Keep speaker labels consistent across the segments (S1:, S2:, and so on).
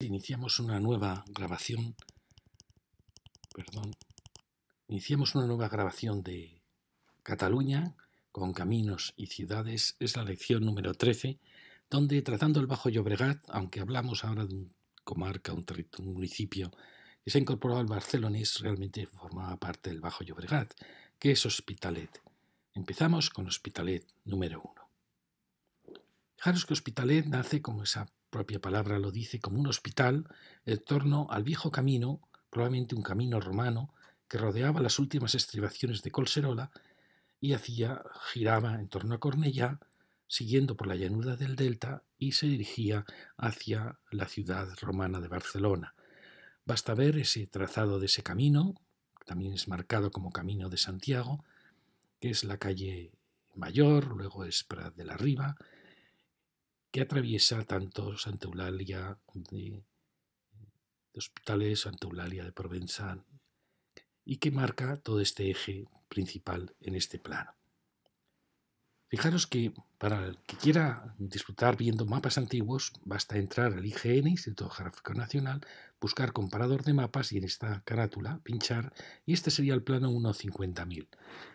S1: Iniciamos una nueva grabación, perdón, iniciamos una nueva grabación de Cataluña con caminos y ciudades. Es la lección número 13, donde tratando el Bajo Llobregat, aunque hablamos ahora de una comarca, un municipio que se ha incorporado al barcelonés, realmente formaba parte del Bajo Llobregat, que es Hospitalet. Empezamos con Hospitalet número 1. Fijaros que Hospitalet nace, como esa propia palabra lo dice, como un hospital en torno al viejo camino, probablemente un camino romano, que rodeaba las últimas estribaciones de Collserola y giraba en torno a Cornellá, siguiendo por la llanura del Delta y se dirigía hacia la ciudad romana de Barcelona. Basta ver ese trazado de ese camino, que también es marcado como Camino de Santiago, que es la calle Mayor, luego es Prat de la Riba, que atraviesa tanto Santa Eulalia de Hospitalet, Santa Eulalia de Provençal, y que marca todo este eje principal en este plano. Fijaros que para el que quiera disfrutar viendo mapas antiguos, basta entrar al IGN, Instituto Geográfico Nacional, buscar comparador de mapas y en esta carátula pinchar, y este sería el plano 1.50.000.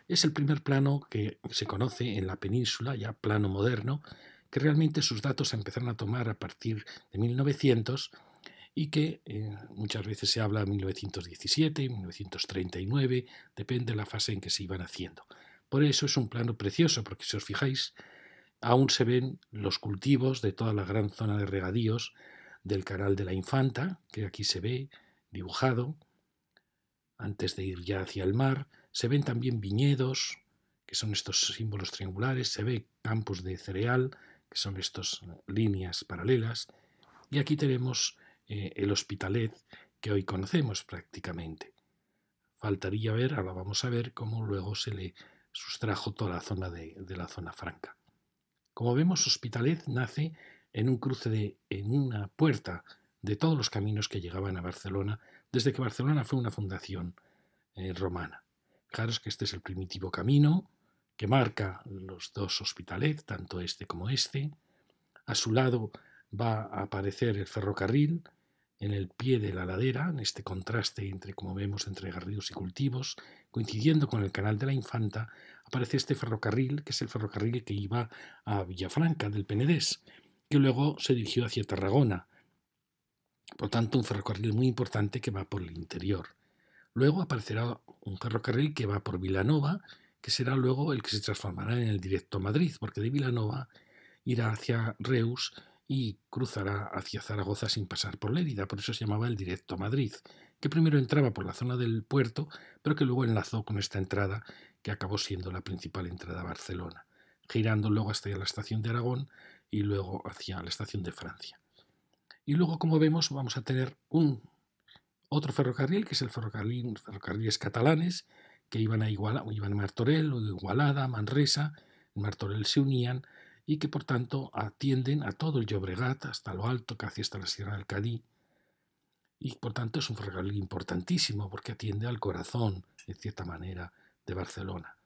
S1: Es el primer plano que se conoce en la península, ya plano moderno, que realmente sus datos se empezaron a tomar a partir de 1900 y que muchas veces se habla de 1917, 1939, depende de la fase en que se iban haciendo. Por eso es un plano precioso, porque si os fijáis, aún se ven los cultivos de toda la gran zona de regadíos del Canal de la Infanta, que aquí se ve dibujado, antes de ir ya hacia el mar. Se ven también viñedos, que son estos símbolos triangulares, se ve campos de cereal, que son estas líneas paralelas, y aquí tenemos el Hospitalet que hoy conocemos prácticamente. Faltaría ver, ahora vamos a ver cómo luego se le sustrajo toda la zona de la zona franca. Como vemos, Hospitalet nace en un cruce en una puerta de todos los caminos que llegaban a Barcelona, desde que Barcelona fue una fundación romana. Fijaros que este es el primitivo camino que marca los dos Hospitalet, tanto este como este. A su lado va a aparecer el ferrocarril en el pie de la ladera, en este contraste entre, como vemos, entre garridos y cultivos, coincidiendo con el Canal de la Infanta, aparece este ferrocarril, que es el ferrocarril que iba a Villafranca del Penedés, que luego se dirigió hacia Tarragona. Por tanto, un ferrocarril muy importante que va por el interior. Luego aparecerá un ferrocarril que va por Vilanova, que será luego el que se transformará en el directo a Madrid, porque de Vilanova irá hacia Reus y cruzará hacia Zaragoza sin pasar por Lérida, por eso se llamaba el directo a Madrid, que primero entraba por la zona del puerto, pero que luego enlazó con esta entrada que acabó siendo la principal entrada a Barcelona, girando luego hasta la estación de Aragón y luego hacia la estación de Francia. Y luego, como vemos, vamos a tener otro ferrocarril, que es el ferrocarriles catalanes, que iban a Martorell o Igualada, Manresa. En Martorell se unían y que por tanto atienden a todo el Llobregat, hasta lo alto, casi hasta la Sierra del Cadí. Y por tanto es un ferrocarril importantísimo porque atiende al corazón, en cierta manera, de Barcelona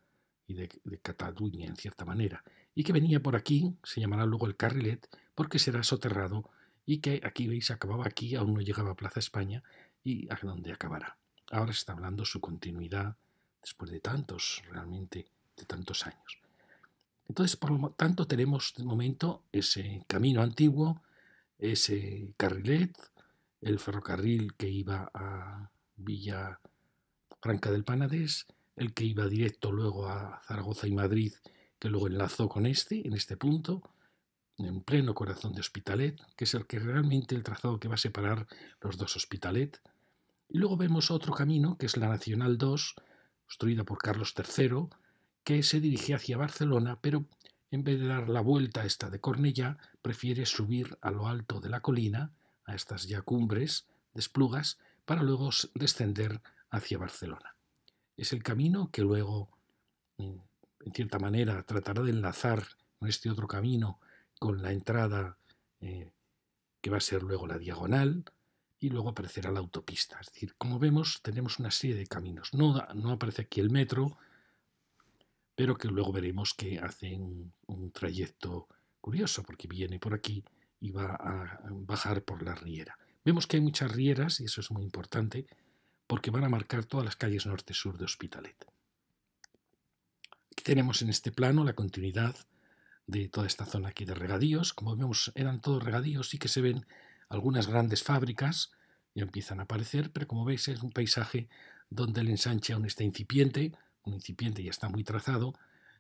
S1: y de Cataluña, en cierta manera. Y que venía por aquí, se llamará luego el Carrilet, porque será soterrado y que aquí veis acababa aquí, aún no llegaba a Plaza España y a donde acabará. Ahora se está hablando su continuidad después de tantos, realmente, de tantos años. Entonces, por lo tanto, tenemos de momento ese camino antiguo, ese carrilet, el ferrocarril que iba a Villa Franca del Penedés, el que iba directo luego a Zaragoza y Madrid, que luego enlazó con en este punto, en pleno corazón de Hospitalet, que es el que realmente el trazado que va a separar los dos Hospitalet. Y luego vemos otro camino, que es la Nacional 2, construida por Carlos III, que se dirige hacia Barcelona, pero en vez de dar la vuelta a esta de Cornellá, prefiere subir a lo alto de la colina, a estas ya cumbres de Esplugas, para luego descender hacia Barcelona. Es el camino que luego, en cierta manera, tratará de enlazar con este otro camino con la entrada que va a ser luego la diagonal, y luego aparecerá la autopista. Es decir, como vemos, tenemos una serie de caminos. No aparece aquí el metro, pero que luego veremos que hace un trayecto curioso, porque viene por aquí y va a bajar por la Riera. Vemos que hay muchas rieras, y eso es muy importante, porque van a marcar todas las calles norte-sur de Hospitalet. Aquí tenemos en este plano la continuidad de toda esta zona aquí de regadíos. Como vemos, eran todos regadíos, sí que se ven algunas grandes fábricas, ya empiezan a aparecer, pero como veis es un paisaje donde el ensanche aún está incipiente, un incipiente ya está muy trazado,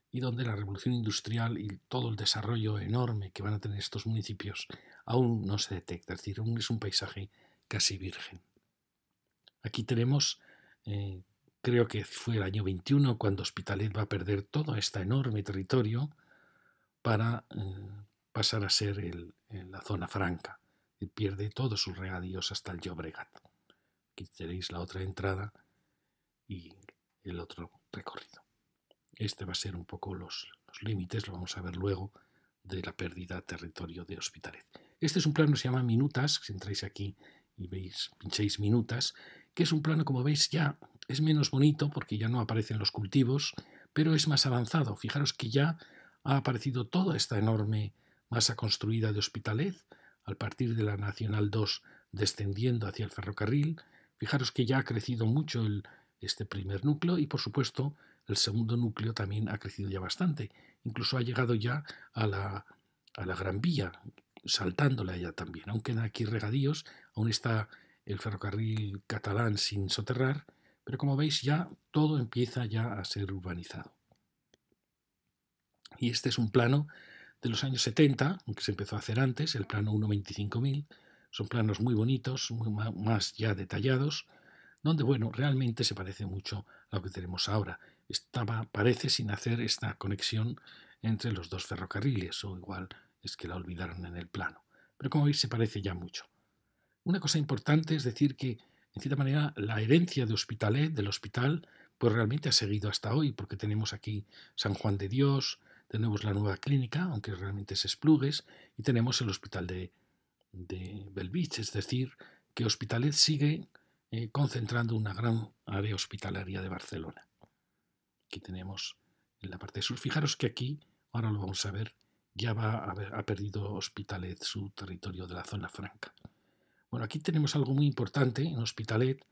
S1: y donde la revolución industrial y todo el desarrollo enorme que van a tener estos municipios aún no se detecta, es decir, aún es un paisaje casi virgen. Aquí tenemos, creo que fue el año 21 cuando Hospitalet va a perder todo este enorme territorio para pasar a ser la zona franca. Y pierde todos sus regadíos hasta el Llobregat. Aquí tenéis la otra entrada y el otro recorrido. Este va a ser un poco los límites, lo vamos a ver luego, de la pérdida de territorio de Hospitalet. Este es un plano que se llama Minutas, si entráis aquí y veis, pincháis Minutas, que es un plano, como veis, ya es menos bonito porque ya no aparecen los cultivos, pero es más avanzado. Fijaros que ya ha aparecido toda esta enorme masa construida de Hospitalet, al partir de la Nacional 2 descendiendo hacia el ferrocarril. Fijaros que ya ha crecido mucho este primer núcleo y, por supuesto, el segundo núcleo también ha crecido ya bastante. Incluso ha llegado ya a la Gran Vía, saltándola ya también. Aún quedan aquí regadíos, aún está el ferrocarril catalán sin soterrar, pero como veis ya todo empieza ya a ser urbanizado. Y este es un plano de los años 70, aunque se empezó a hacer antes, el plano 1.25.000. Son planos muy bonitos, más ya detallados, donde, bueno, realmente se parece mucho a lo que tenemos ahora. Parece sin hacer esta conexión entre los dos ferrocarriles, o igual es que la olvidaron en el plano. Pero como veis se parece ya mucho. Una cosa importante es decir que, en cierta manera, la herencia de Hospitalet, del hospital, pues realmente ha seguido hasta hoy, porque tenemos aquí San Juan de Dios, tenemos la nueva clínica, aunque realmente es Esplugues, y tenemos el hospital de Bellvitge, es decir, que Hospitalet sigue concentrando una gran área hospitalaria de Barcelona. Aquí tenemos en la parte sur. Fijaros que aquí, ahora lo vamos a ver, ya ha perdido Hospitalet su territorio de la zona franca. Bueno, aquí tenemos algo muy importante en Hospitalet,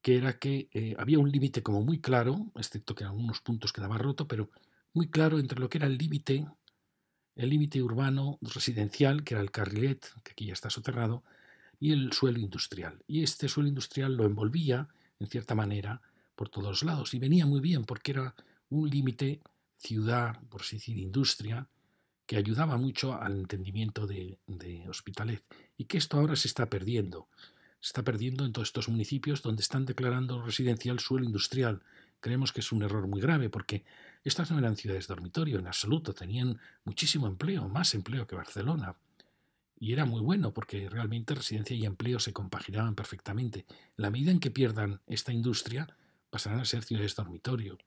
S1: que era que había un límite como muy claro, excepto que en algunos puntos quedaba roto, pero muy claro entre lo que era el límite urbano residencial, que era el carrilet, que aquí ya está soterrado, y el suelo industrial. Y este suelo industrial lo envolvía, en cierta manera, por todos lados. Y venía muy bien porque era un límite ciudad, por así decir, industria, que ayudaba mucho al entendimiento de Hospitalet. Y que esto ahora se está perdiendo. Se está perdiendo en todos estos municipios donde están declarando residencial suelo industrial. Creemos que es un error muy grave porque estas no eran ciudades dormitorio en absoluto. Tenían muchísimo empleo, más empleo que Barcelona. Y era muy bueno porque realmente residencia y empleo se compaginaban perfectamente. En la medida en que pierdan esta industria, pasarán a ser ciudades dormitorio.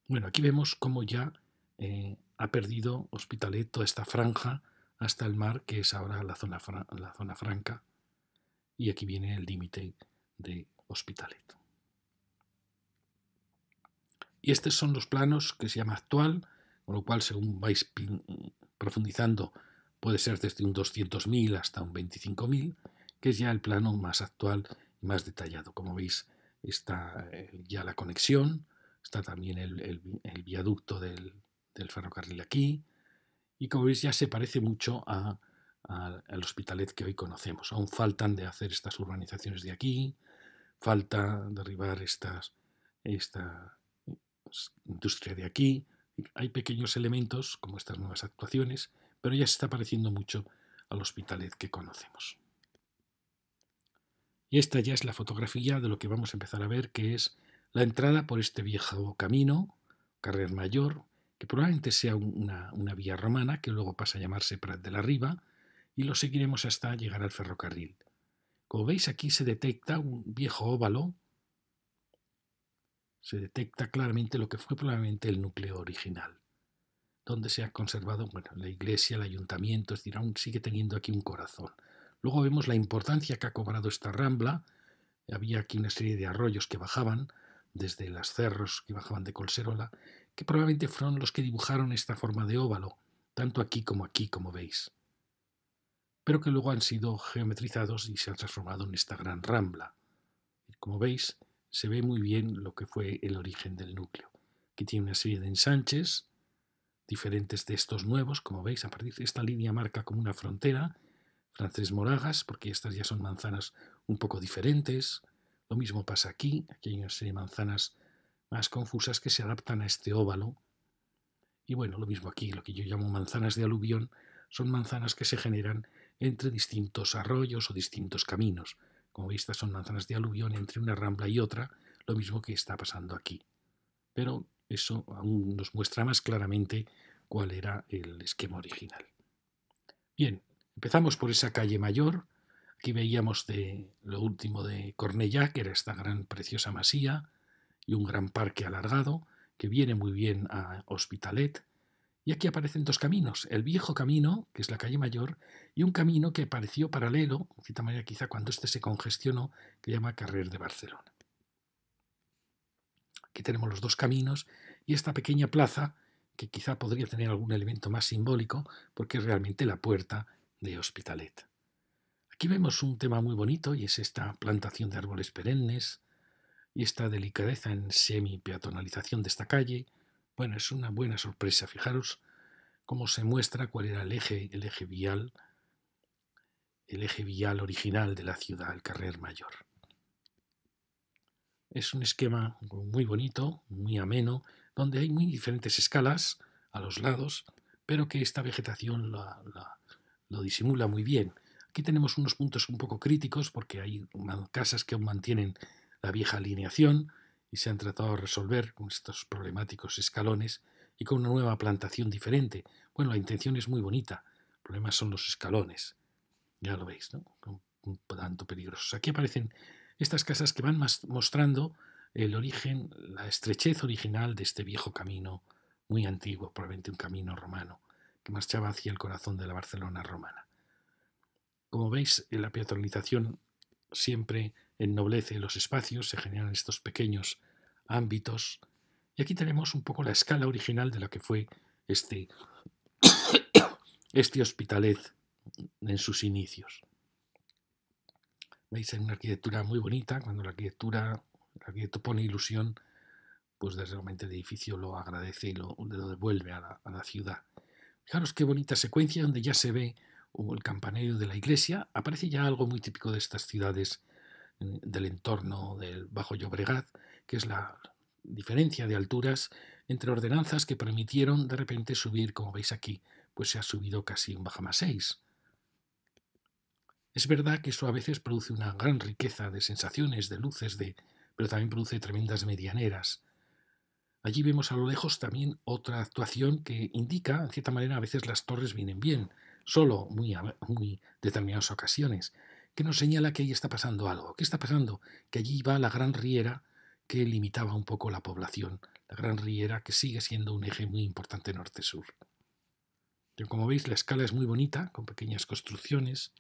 S1: Bueno, aquí vemos cómo ya ha perdido Hospitalet toda esta franja hasta el mar, que es ahora la zona franca. Y aquí viene el límite de Hospitalet. Y estos son los planos que se llama actual, con lo cual, según vais profundizando, puede ser desde un 200.000 hasta un 25.000, que es ya el plano más actual y más detallado. Como veis, está ya la conexión, está también el viaducto del ferrocarril aquí, y como veis ya se parece mucho al Hospitalet que hoy conocemos. Aún faltan de hacer estas urbanizaciones de aquí, falta derribar esta industria de aquí. Hay pequeños elementos como estas nuevas actuaciones, pero ya se está pareciendo mucho al Hospitalet que conocemos. Y esta ya es la fotografía de lo que vamos a empezar a ver, que es la entrada por este viejo camino, Carrer Mayor, que probablemente sea una vía romana, que luego pasa a llamarse Prat de la Riba, y lo seguiremos hasta llegar al ferrocarril. Como veis, aquí se detecta un viejo óvalo, se detecta claramente lo que fue probablemente el núcleo original, donde se ha conservado, bueno, la iglesia, el ayuntamiento, es decir, aún sigue teniendo aquí un corazón. Luego vemos la importancia que ha cobrado esta rambla. Había aquí una serie de arroyos que bajaban desde los cerros que bajaban de Collserola, que probablemente fueron los que dibujaron esta forma de óvalo, tanto aquí, como veis. pero que luego han sido geometrizados y se han transformado en esta gran rambla. Como veis, se ve muy bien lo que fue el origen del núcleo. Aquí tiene una serie de ensanches diferentes de estos nuevos, como veis, a partir de esta línea marca como una frontera, Francés Moragas, porque estas ya son manzanas un poco diferentes. Lo mismo pasa aquí hay una serie de manzanas más confusas que se adaptan a este óvalo. Y bueno, lo mismo aquí, lo que yo llamo manzanas de aluvión, son manzanas que se generan entre distintos arroyos o distintos caminos. Como veis, estas son manzanas de aluvión entre una rambla y otra, lo mismo que está pasando aquí. Pero eso aún nos muestra más claramente cuál era el esquema original. Bien, empezamos por esa calle mayor. Aquí veíamos lo último de Cornellà, que era esta gran preciosa masía y un gran parque alargado que viene muy bien a Hospitalet. Y aquí aparecen dos caminos, el viejo camino, que es la calle mayor, y un camino que pareció paralelo, de cierta manera quizá cuando este se congestionó, que se llama Carrer de Barcelona. Aquí tenemos los dos caminos y esta pequeña plaza, que quizá podría tener algún elemento más simbólico, porque es realmente la puerta de Hospitalet. Aquí vemos un tema muy bonito y es esta plantación de árboles perennes y esta delicadeza en semi-peatonalización de esta calle. Bueno, es una buena sorpresa. Fijaros cómo se muestra cuál era el eje vial original de la ciudad, el Carrer Mayor. Es un esquema muy bonito, muy ameno, donde hay muy diferentes escalas a los lados, pero que esta vegetación lo disimula muy bien. Aquí tenemos unos puntos un poco críticos porque hay casas que aún mantienen la vieja alineación y se han tratado de resolver con estos problemáticos escalones y con una nueva plantación diferente. Bueno, la intención es muy bonita, el problema son los escalones. Ya lo veis, ¿no? Un tanto peligrosos. Aquí aparecen estas casas que van mostrando el origen, la estrechez original de este viejo camino muy antiguo, probablemente un camino romano, que marchaba hacia el corazón de la Barcelona romana. Como veis, la peatonalización siempre ennoblece los espacios, se generan estos pequeños ámbitos, y aquí tenemos un poco la escala original de lo que fue este Hospitalet en sus inicios. Veis, en una arquitectura muy bonita, cuando el arquitecto pone ilusión, pues realmente el edificio lo agradece y lo devuelve a la ciudad. Fijaros qué bonita secuencia donde ya se ve el campanario de la iglesia. Aparece ya algo muy típico de estas ciudades del entorno del Bajo Llobregat, que es la diferencia de alturas entre ordenanzas que permitieron de repente subir, como veis aquí, pues se ha subido casi un Bajama-6. Es verdad que eso a veces produce una gran riqueza de sensaciones, de luces, pero también produce tremendas medianeras. Allí vemos a lo lejos también otra actuación que indica, en cierta manera, a veces las torres vienen bien, solo muy determinadas ocasiones, que nos señala que ahí está pasando algo. ¿Qué está pasando? Que allí va la gran riera que limitaba un poco la población, la gran riera que sigue siendo un eje muy importante norte-sur. Pero como veis, la escala es muy bonita, con pequeñas construcciones,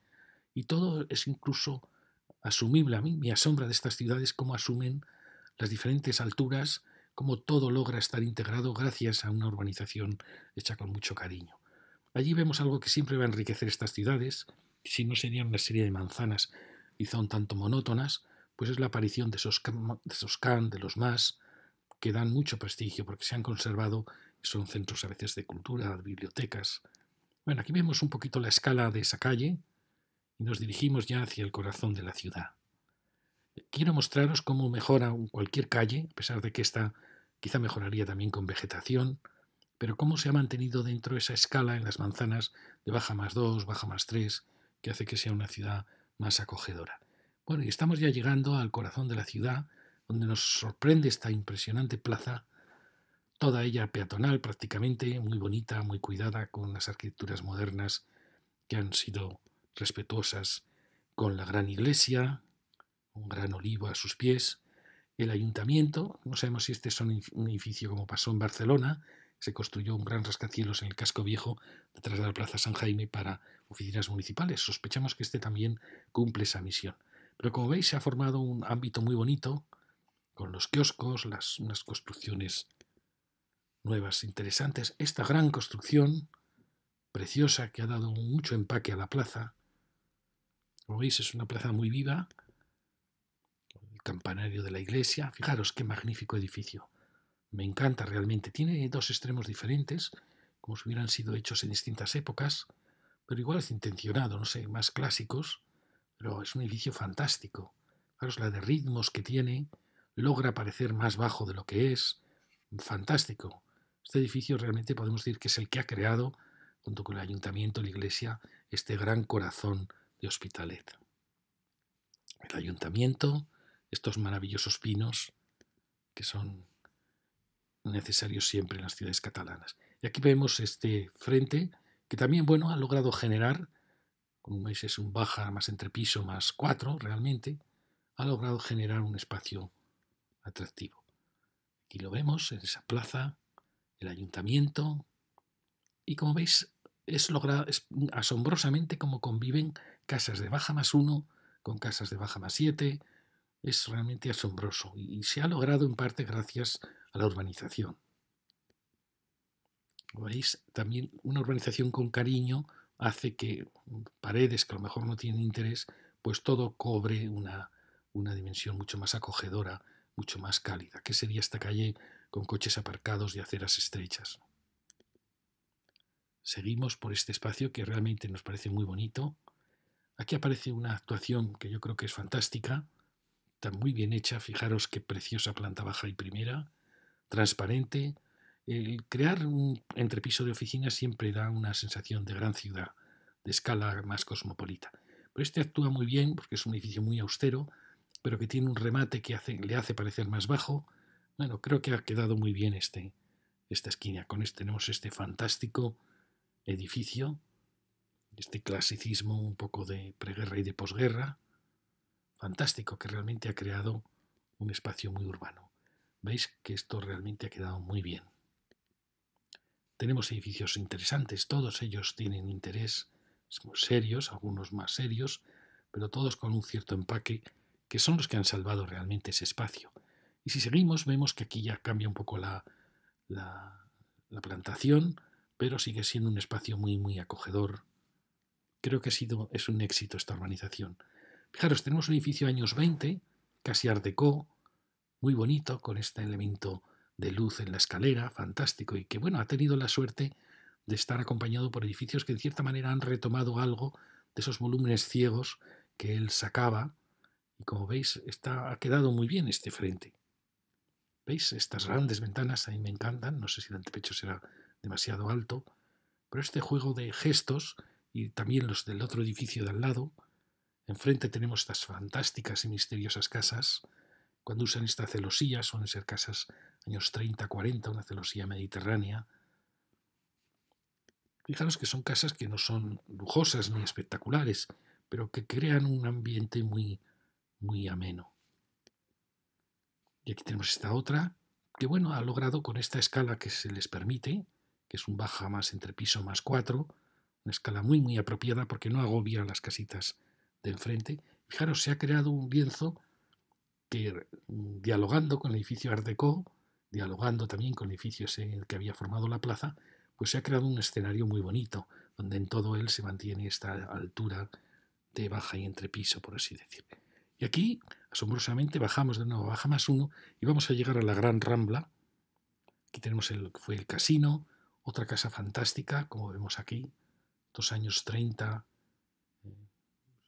S1: y todo es incluso asumible. A mí me asombra de estas ciudades cómo asumen las diferentes alturas, cómo todo logra estar integrado gracias a una urbanización hecha con mucho cariño. Allí vemos algo que siempre va a enriquecer estas ciudades, si no serían una serie de manzanas quizá un tanto monótonas, pues es la aparición de esos can, de los más, que dan mucho prestigio porque se han conservado y son centros a veces de cultura, de bibliotecas. Bueno, aquí vemos un poquito la escala de esa calle, y nos dirigimos ya hacia el corazón de la ciudad. Quiero mostraros cómo mejora cualquier calle, a pesar de que esta quizá mejoraría también con vegetación, pero cómo se ha mantenido dentro de esa escala en las manzanas de Baja+2, Baja+3, que hace que sea una ciudad más acogedora. Bueno, y estamos ya llegando al corazón de la ciudad, donde nos sorprende esta impresionante plaza, toda ella peatonal prácticamente, muy bonita, muy cuidada, con unas arquitecturas modernas que han sido respetuosas con la gran iglesia, un gran olivo a sus pies, el ayuntamiento. No sabemos si este es un edificio como pasó en Barcelona. Se construyó un gran rascacielos en el casco viejo detrás de la Plaza San Jaime para oficinas municipales. Sospechamos que este también cumple esa misión. Pero como veis se ha formado un ámbito muy bonito con los kioscos, unas construcciones nuevas, interesantes. Esta gran construcción preciosa que ha dado mucho empaque a la plaza, Como veis, es una plaza muy viva, el campanario de la iglesia. Fijaros qué magnífico edificio. Me encanta realmente. Tiene dos extremos diferentes, como si hubieran sido hechos en distintas épocas, pero igual es intencionado, no sé, más clásicos, pero es un edificio fantástico. Fijaros la de ritmos que tiene, logra parecer más bajo de lo que es. Fantástico. Este edificio realmente podemos decir que es el que ha creado, junto con el ayuntamiento y la iglesia, este gran corazón de Hospitalet. El ayuntamiento, estos maravillosos pinos que son necesarios siempre en las ciudades catalanas. Y aquí vemos este frente que también, bueno, ha logrado generar, como veis es un baja más entrepiso más 4 realmente, ha logrado generar un espacio atractivo. Aquí lo vemos en esa plaza, el ayuntamiento, y como veis es asombrosamente como conviven casas de baja más 1 con casas de baja más 7. Es realmente asombroso y se ha logrado en parte gracias a la urbanización. ¿Veis? También una urbanización con cariño hace que paredes que a lo mejor no tienen interés, pues todo cobre una dimensión mucho más acogedora, mucho más cálida. ¿Qué sería esta calle con coches aparcados y aceras estrechas? Seguimos por este espacio que realmente nos parece muy bonito. Aquí aparece una actuación que yo creo que es fantástica, está muy bien hecha. Fijaros qué preciosa planta baja y primera, transparente. El crear un entrepiso de oficinas siempre da una sensación de gran ciudad, de escala más cosmopolita. Pero este actúa muy bien porque es un edificio muy austero, pero que tiene un remate que le hace parecer más bajo. Bueno, creo que ha quedado muy bien esta esquina. Con este tenemos este fantástico edificio, este clasicismo un poco de preguerra y de posguerra, fantástico, que realmente ha creado un espacio muy urbano. Veis que esto realmente ha quedado muy bien. Tenemos edificios interesantes, todos ellos tienen interés serios, algunos más serios, pero todos con un cierto empaque, que son los que han salvado realmente ese espacio. Y si seguimos, vemos que aquí ya cambia un poco la plantación, pero sigue siendo un espacio muy, muy acogedor. Creo que es un éxito esta urbanización. Fijaros, tenemos un edificio años 20, casi art déco, muy bonito, con este elemento de luz en la escalera, fantástico, y que bueno, ha tenido la suerte de estar acompañado por edificios que en cierta manera han retomado algo de esos volúmenes ciegos que él sacaba, y como veis ha quedado muy bien este frente. ¿Veis? Estas grandes ventanas a mí me encantan, no sé si el antepecho será demasiado alto, pero este juego de gestos y también los del otro edificio de al lado, enfrente tenemos estas fantásticas y misteriosas casas. Cuando usan esta celosía, suelen ser casas años 30, 40, una celosía mediterránea. Fijaros que son casas que no son lujosas ni espectaculares, pero que crean un ambiente muy, muy ameno. Y aquí tenemos esta otra, que bueno, ha logrado con esta escala que se les permite, que es un baja más entrepiso más 4, una escala muy, muy apropiada porque no agobia las casitas de enfrente. Fijaros, se ha creado un lienzo que, dialogando con el edificio Art Déco, dialogando también con el edificio ese que había formado la plaza, pues se ha creado un escenario muy bonito, donde en todo él se mantiene esta altura de baja y entrepiso, por así decir. Y aquí, asombrosamente, bajamos de nuevo, baja más 1 y vamos a llegar a la Gran Rambla. Aquí tenemos fue el casino, otra casa fantástica, como vemos aquí, 2 años 30,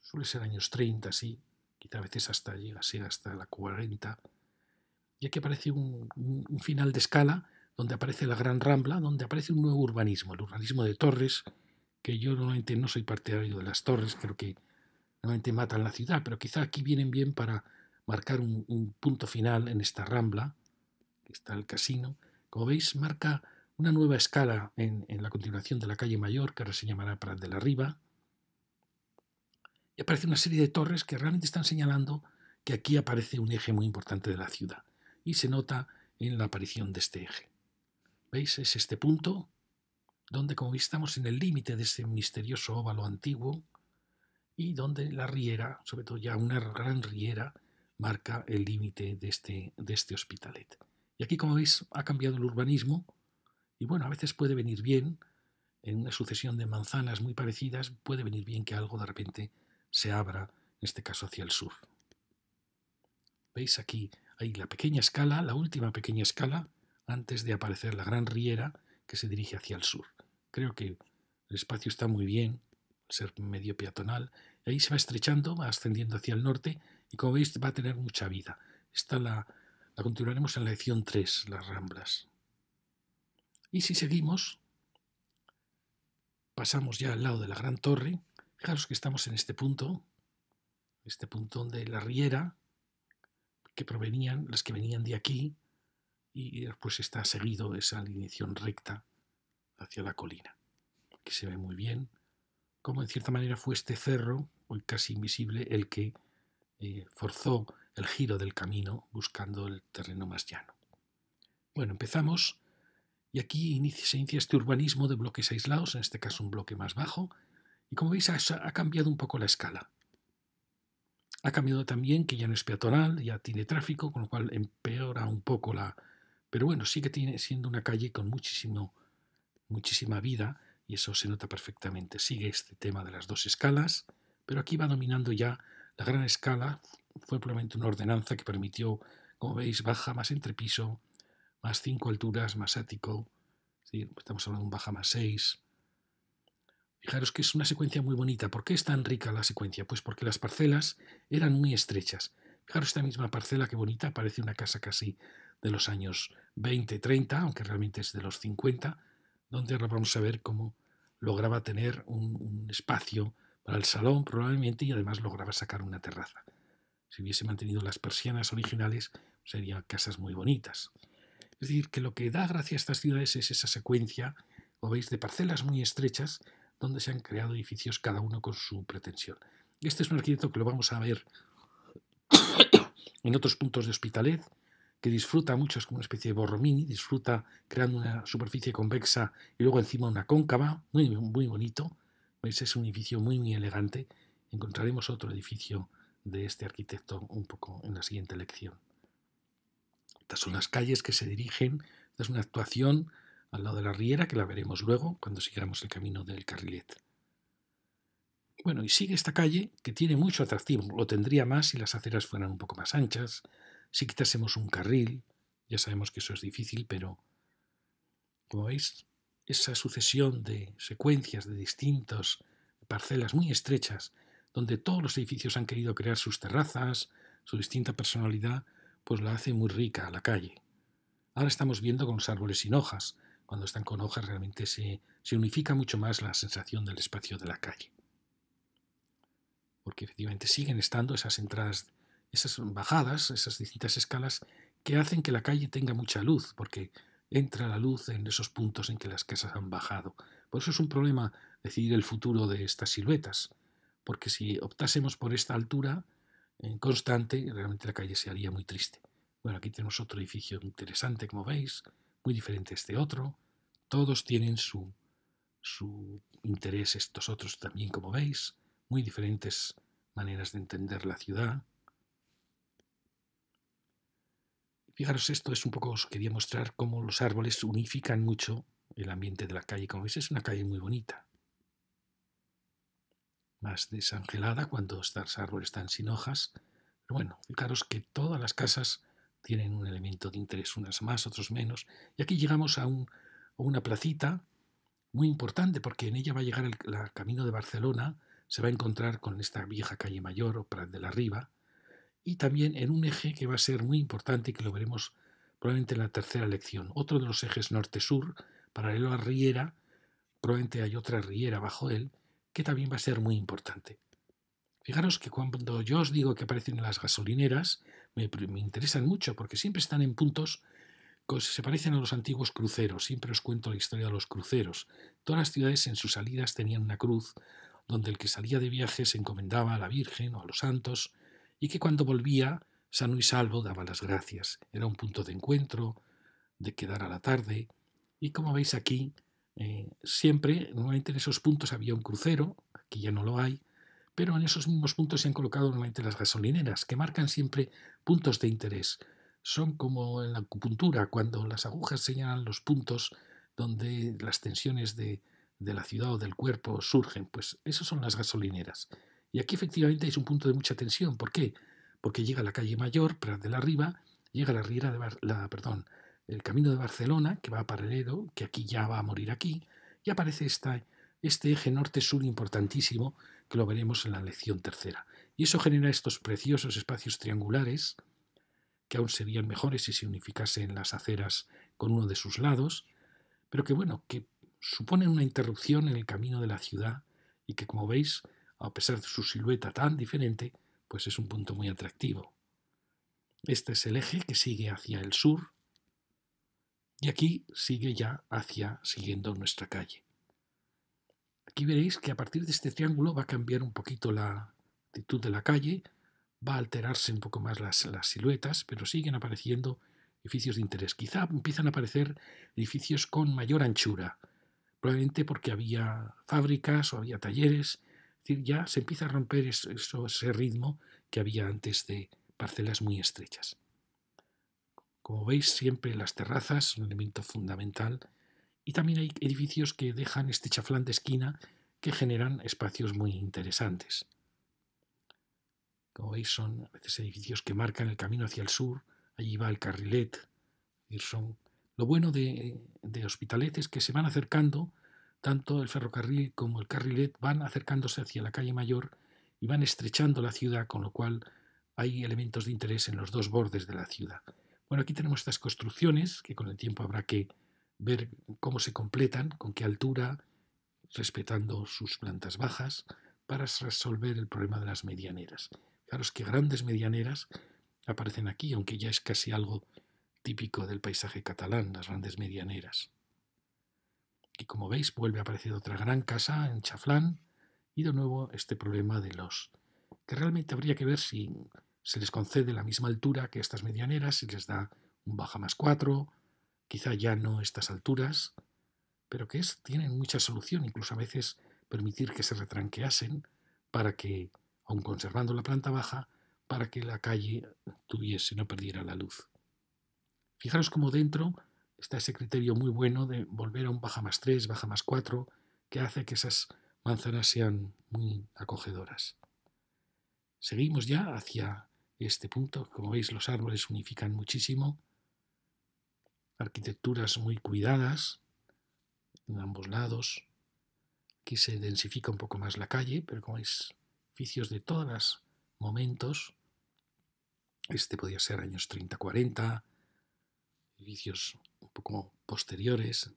S1: suele ser años 30, sí, quizá a veces hasta llega a ser hasta la 40. Y aquí aparece un final de escala donde aparece la Gran Rambla, donde aparece un nuevo urbanismo, el urbanismo de torres, que yo normalmente no soy partidario de las torres, creo que normalmente matan la ciudad, pero quizá aquí vienen bien para marcar un punto final en esta rambla, que está el casino. Como veis, marca una nueva escala en la continuación de la calle Mayor, que ahora se llamará Prat de la Riba, y aparece una serie de torres que realmente están señalando que aquí aparece un eje muy importante de la ciudad, y se nota en la aparición de este eje. ¿Veis? Es este punto donde, como veis, estamos en el límite de ese misterioso óvalo antiguo, y donde la riera, sobre todo ya una gran riera, marca el límite de este Hospitalet. Y aquí, como veis, ha cambiado el urbanismo y bueno, a veces puede venir bien, en una sucesión de manzanas muy parecidas, puede venir bien que algo de repente se abra, en este caso hacia el sur. ¿Veis aquí? Hay la pequeña escala, la última pequeña escala, antes de aparecer la gran riera que se dirige hacia el sur. Creo que el espacio está muy bien, al ser medio peatonal. Ahí se va estrechando, va ascendiendo hacia el norte y como veis va a tener mucha vida. Esta la continuaremos en la lección 3, las Ramblas. Y si seguimos, pasamos ya al lado de la gran torre. Fijaros que estamos en este punto de la riera, las que venían de aquí, y después está seguido esa alineación recta hacia la colina. Aquí se ve muy bien cómo en cierta manera fue este cerro, hoy casi invisible, el que forzó el giro del camino buscando el terreno más llano. Bueno, empezamos y aquí se inicia este urbanismo de bloques aislados, en este caso un bloque más bajo, y como veis ha cambiado un poco la escala. Ha cambiado también que ya no es peatonal, ya tiene tráfico, con lo cual empeora un poco la... Pero bueno, sigue siendo una calle con muchísima vida y eso se nota perfectamente. Sigue este tema de las dos escalas, pero aquí va dominando ya la gran escala. Fue probablemente una ordenanza que permitió, como veis, baja más entrepiso, más 5 alturas, más ático. ¿Sí? Estamos hablando de un baja más 6. Fijaros que es una secuencia muy bonita. ¿Por qué es tan rica la secuencia? Pues porque las parcelas eran muy estrechas. Fijaros esta misma parcela, qué bonita, parece una casa casi de los años 20, 30, aunque realmente es de los 50, donde ahora vamos a ver cómo lograba tener un espacio para el salón probablemente y además lograba sacar una terraza. Si hubiese mantenido las persianas originales, serían casas muy bonitas. Es decir, que lo que da gracia a estas ciudades es esa secuencia, como veis, de parcelas muy estrechas donde se han creado edificios cada uno con su pretensión. Este es un arquitecto que lo vamos a ver en otros puntos de Hospitalet, que disfruta mucho, es como una especie de Borromini, disfruta creando una superficie convexa y luego encima una cóncava, muy, muy bonito. ¿Veis? Es un edificio muy, muy elegante. Encontraremos otro edificio de este arquitecto un poco en la siguiente lección. Estas son las calles que se dirigen. Esta es una actuación al lado de la riera, que la veremos luego cuando sigamos el camino del Carrilet. Bueno, y sigue esta calle que tiene mucho atractivo. Lo tendría más si las aceras fueran un poco más anchas, si quitásemos un carril. Ya sabemos que eso es difícil, pero como veis, esa sucesión de secuencias de distintas parcelas muy estrechas, donde todos los edificios han querido crear sus terrazas, su distinta personalidad, pues la hace muy rica a la calle. Ahora estamos viendo con los árboles sin hojas. Cuando están con hojas realmente se unifica mucho más la sensación del espacio de la calle. Porque efectivamente siguen estando esas entradas, esas bajadas, esas distintas escalas que hacen que la calle tenga mucha luz, porque entra la luz en esos puntos en que las casas han bajado. Por eso es un problema decidir el futuro de estas siluetas, porque si optásemos por esta altura constante, realmente la calle se haría muy triste. Bueno, aquí tenemos otro edificio interesante, como veis, muy diferente a este otro. Todos tienen su interés, estos otros también, como veis, muy diferentes maneras de entender la ciudad. Fijaros, esto es un poco, os quería mostrar cómo los árboles unifican mucho el ambiente de la calle. Como veis, es una calle muy bonita. Más desangelada cuando estos árboles están sin hojas. Pero bueno, fijaros que todas las casas tienen un elemento de interés, unas más, otros menos. Y aquí llegamos a una placita muy importante porque en ella va a llegar el camino de Barcelona, se va a encontrar con esta vieja calle Mayor o Prat de la Riba, y también en un eje que va a ser muy importante y que lo veremos probablemente en la tercera lección. Otro de los ejes norte-sur, paralelo a Riera, probablemente hay otra Riera bajo él, que también va a ser muy importante. Fijaros que cuando yo os digo que aparecen las gasolineras, me interesan mucho porque siempre están en puntos que se parecen a los antiguos cruceros. Siempre os cuento la historia de los cruceros. Todas las ciudades en sus salidas tenían una cruz donde el que salía de viaje se encomendaba a la Virgen o a los santos y que cuando volvía, sano y salvo, daba las gracias. Era un punto de encuentro, de quedar a la tarde. Y como veis aquí, siempre, normalmente en esos puntos había un crucero, aquí ya no lo hay, pero en esos mismos puntos se han colocado normalmente las gasolineras, que marcan siempre puntos de interés. Son como en la acupuntura, cuando las agujas señalan los puntos donde las tensiones de la ciudad o del cuerpo surgen, pues esas son las gasolineras. Y aquí efectivamente es un punto de mucha tensión. ¿Por qué? Porque llega la calle Mayor, Prat de la Riba, llega la Riera de el Camino de Barcelona, que va a Paralelo, que aquí ya va a morir aquí, y aparece este eje norte-sur importantísimo, que lo veremos en la lección tercera. Y eso genera estos preciosos espacios triangulares, que aún serían mejores si se unificasen las aceras con uno de sus lados, pero que bueno, que suponen una interrupción en el camino de la ciudad y que, como veis, a pesar de su silueta tan diferente, pues es un punto muy atractivo. Este es el eje que sigue hacia el sur y aquí sigue ya siguiendo nuestra calle. Aquí veréis que a partir de este triángulo va a cambiar un poquito la actitud de la calle, va a alterarse un poco más las siluetas, pero siguen apareciendo edificios de interés. Quizá empiezan a aparecer edificios con mayor anchura, probablemente porque había fábricas o había talleres. Es decir, ya se empieza a romper ese ritmo que había antes de parcelas muy estrechas. Como veis, siempre las terrazas son un elemento fundamental y también hay edificios que dejan este chaflán de esquina que generan espacios muy interesantes. Como veis, son a veces edificios que marcan el camino hacia el sur. Allí va el Carrilet. Lo bueno de Hospitalet es que se van acercando, tanto el ferrocarril como el Carrilet van acercándose hacia la calle Mayor y van estrechando la ciudad, con lo cual hay elementos de interés en los dos bordes de la ciudad. Bueno, aquí tenemos estas construcciones que con el tiempo habrá que ver cómo se completan, con qué altura, respetando sus plantas bajas, para resolver el problema de las medianeras. Fijaros que grandes medianeras aparecen aquí, aunque ya es casi algo típico del paisaje catalán, las grandes medianeras. Y como veis, vuelve a aparecer otra gran casa en Chaflán y de nuevo este problema de los que realmente habría que ver si se les concede la misma altura que estas medianeras, si les da un baja más 4, quizá ya no estas alturas, pero que tienen mucha solución, incluso a veces permitir que se retranqueasen para que, aun conservando la planta baja, para que la calle no perdiera la luz. Fijaros cómo dentro está ese criterio muy bueno de volver a un baja más 3, baja más 4, que hace que esas manzanas sean muy acogedoras. Seguimos ya hacia este punto. Como veis, los árboles unifican muchísimo. Arquitecturas muy cuidadas en ambos lados. Aquí se densifica un poco más la calle, pero como veis, edificios de todos los momentos. Este podía ser años 30-40, edificios un poco posteriores.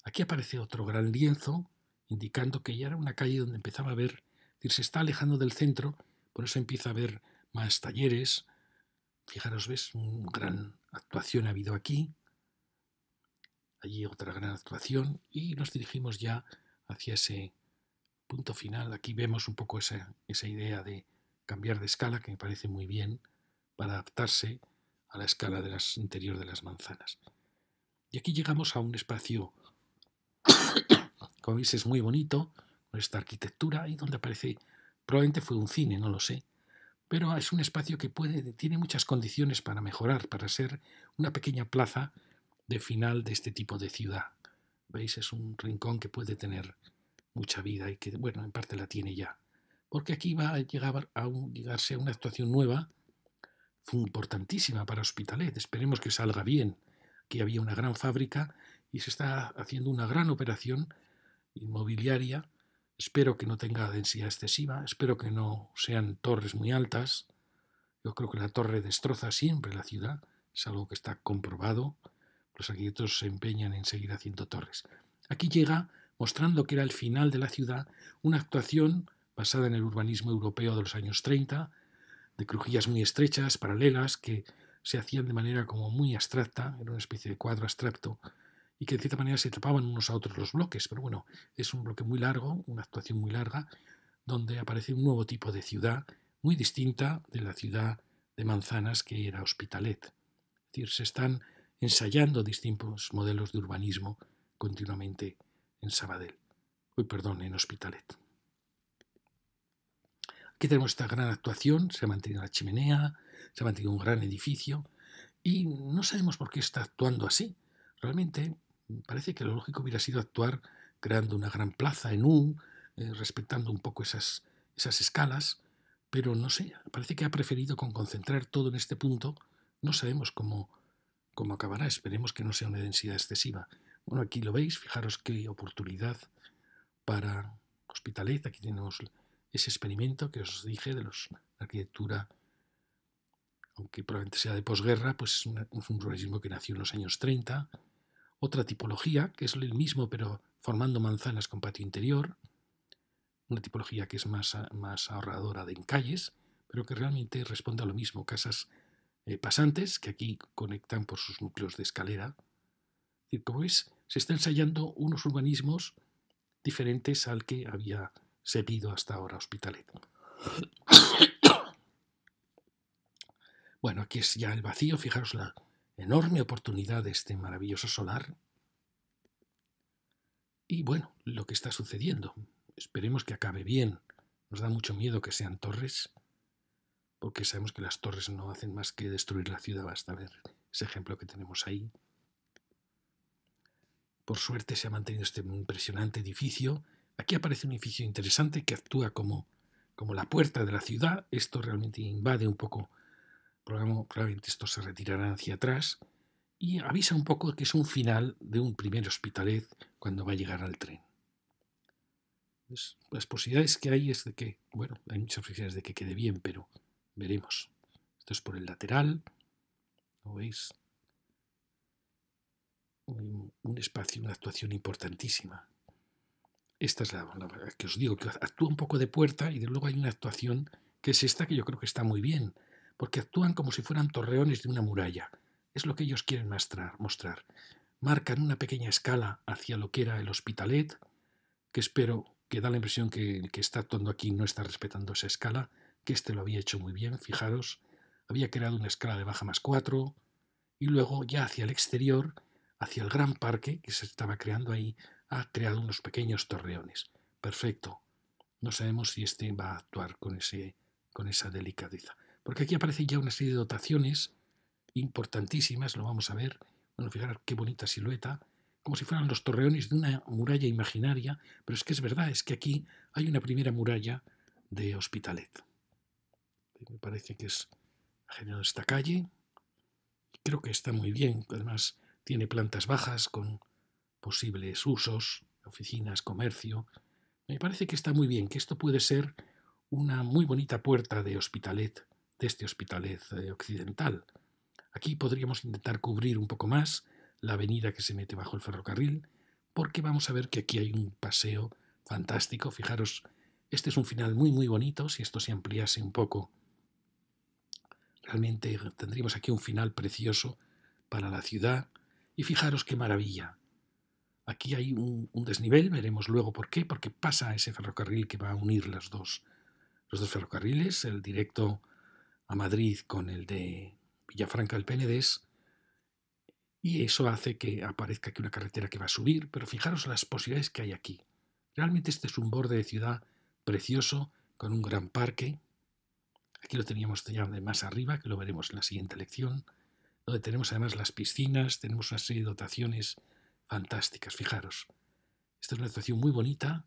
S1: Aquí aparece otro gran lienzo, indicando que ya era una calle donde empezaba a ver, es decir, se está alejando del centro, por eso empieza a haber más talleres. Fijaros, ¿ves? Una gran actuación ha habido aquí. Allí otra gran actuación y nos dirigimos ya hacia ese punto final. Aquí vemos un poco esa idea de cambiar de escala, que me parece muy bien, para adaptarse a la escala interior de las manzanas. Y aquí llegamos a un espacio, como veis, es muy bonito, con esta arquitectura, y donde aparece, probablemente fue un cine, no lo sé, pero es un espacio que tiene muchas condiciones para mejorar, para ser una pequeña plaza de final de este tipo de ciudad. ¿Veis? Es un rincón que puede tener mucha vida y que, bueno, en parte la tiene ya. Porque aquí va a llegarse a una actuación nueva, fue importantísima para Hospitalet. Esperemos que salga bien. Aquí había una gran fábrica y se está haciendo una gran operación inmobiliaria. Espero que no tenga densidad excesiva, espero que no sean torres muy altas. Yo creo que la torre destroza siempre la ciudad, es algo que está comprobado. Los arquitectos se empeñan en seguir haciendo torres. Aquí llega, mostrando que era el final de la ciudad, una actuación basada en el urbanismo europeo de los años 30, de crujillas muy estrechas, paralelas, que se hacían de manera como muy abstracta, era una especie de cuadro abstracto, y que de cierta manera se tapaban unos a otros los bloques. Pero bueno, es un bloque muy largo, una actuación muy larga, donde aparece un nuevo tipo de ciudad, muy distinta de la ciudad de manzanas que era Hospitalet. Es decir, se están ensayando distintos modelos de urbanismo continuamente en Sabadell. En Hospitalet. Aquí tenemos esta gran actuación, se ha mantenido la chimenea, se ha mantenido un gran edificio y no sabemos por qué está actuando así. Realmente parece que lo lógico hubiera sido actuar creando una gran plaza en respetando un poco esas esas escalas, pero no sé, parece que ha preferido concentrar todo en este punto. No sabemos cómo acabará, esperemos que no sea una densidad excesiva. Bueno, aquí lo veis, fijaros qué oportunidad para Hospitalet. Aquí tenemos ese experimento que os dije de la arquitectura, aunque probablemente sea de posguerra, pues es un urbanismo que nació en los años 30. Otra tipología, que es el mismo pero formando manzanas con patio interior, una tipología que es más ahorradora en calles, pero que realmente responde a lo mismo, casas pasantes que aquí conectan por sus núcleos de escalera. Es decir, como veis, se está ensayando unos urbanismos diferentes al que había servido hasta ahora Hospitalet. Bueno, aquí es ya el vacío, fijaros la enorme oportunidad de este maravilloso solar. Y bueno, lo que está sucediendo. Esperemos que acabe bien. Nos da mucho miedo que sean torres, porque sabemos que las torres no hacen más que destruir la ciudad. Basta ver ese ejemplo que tenemos ahí. Por suerte se ha mantenido este impresionante edificio. Aquí aparece un edificio interesante que actúa como la puerta de la ciudad. Esto realmente invade un poco, probablemente esto se retirará hacia atrás y avisa un poco que es un final de un primer Hospitalet cuando va a llegar al tren. Pues, las posibilidades que hay es de que, bueno, hay muchas posibilidades de que quede bien, pero veremos. Esto es por el lateral, ¿lo veis? Un espacio, una actuación importantísima. Esta es la que os digo, que actúa un poco de puerta y de luego hay una actuación que es esta que yo creo que está muy bien, porque actúan como si fueran torreones de una muralla. Es lo que ellos quieren mostrar. Marcan una pequeña escala hacia lo que era el Hospitalet, que espero que da la impresión que el que está actuando aquí no está respetando esa escala, que este lo había hecho muy bien, fijaros, había creado una escala de baja +4 y luego ya hacia el exterior, hacia el gran parque que se estaba creando ahí, ha creado unos pequeños torreones. Perfecto. No sabemos si este va a actuar con esa delicadeza. Porque aquí aparecen ya una serie de dotaciones importantísimas, lo vamos a ver. Bueno, fijaros qué bonita silueta, como si fueran los torreones de una muralla imaginaria, pero es que es verdad, es que aquí hay una primera muralla de Hospitalet. Me parece que ha generado esta calle. Creo que está muy bien, además tiene plantas bajas con posibles usos, oficinas, comercio. Me parece que está muy bien, que esto puede ser una muy bonita puerta de Hospitalet, de este Hospitalet occidental. Aquí podríamos intentar cubrir un poco más la avenida que se mete bajo el ferrocarril, porque vamos a ver que aquí hay un paseo fantástico. Fijaros, este es un final muy muy bonito. Si esto se ampliase un poco, realmente tendríamos aquí un final precioso para la ciudad. Y fijaros qué maravilla. Aquí hay un desnivel, veremos luego por qué, porque pasa ese ferrocarril que va a unir los dos ferrocarriles, el directo a Madrid con el de Villafranca del Penedés, y eso hace que aparezca aquí una carretera que va a subir, pero fijaros las posibilidades que hay aquí. Realmente este es un borde de ciudad precioso, con un gran parque. Aquí lo teníamos ya de más arriba, que lo veremos en la siguiente lección, donde tenemos además las piscinas, tenemos una serie de dotaciones fantásticas, fijaros. Esta es una dotación muy bonita.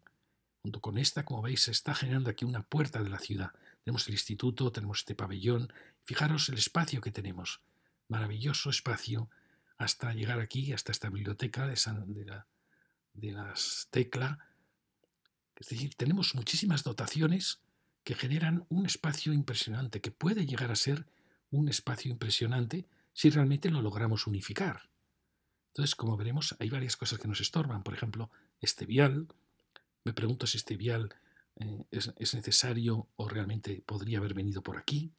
S1: Junto con esta, como veis, se está generando aquí una puerta de la ciudad. Tenemos el instituto, tenemos este pabellón. Fijaros el espacio que tenemos. Maravilloso espacio hasta llegar aquí, hasta esta biblioteca de las Tecla. Es decir, tenemos muchísimas dotaciones que generan un espacio impresionante, que puede llegar a ser un espacio impresionante si realmente lo logramos unificar. Entonces, como veremos, hay varias cosas que nos estorban. Por ejemplo, este vial. Me pregunto si este vial es necesario o realmente podría haber venido por aquí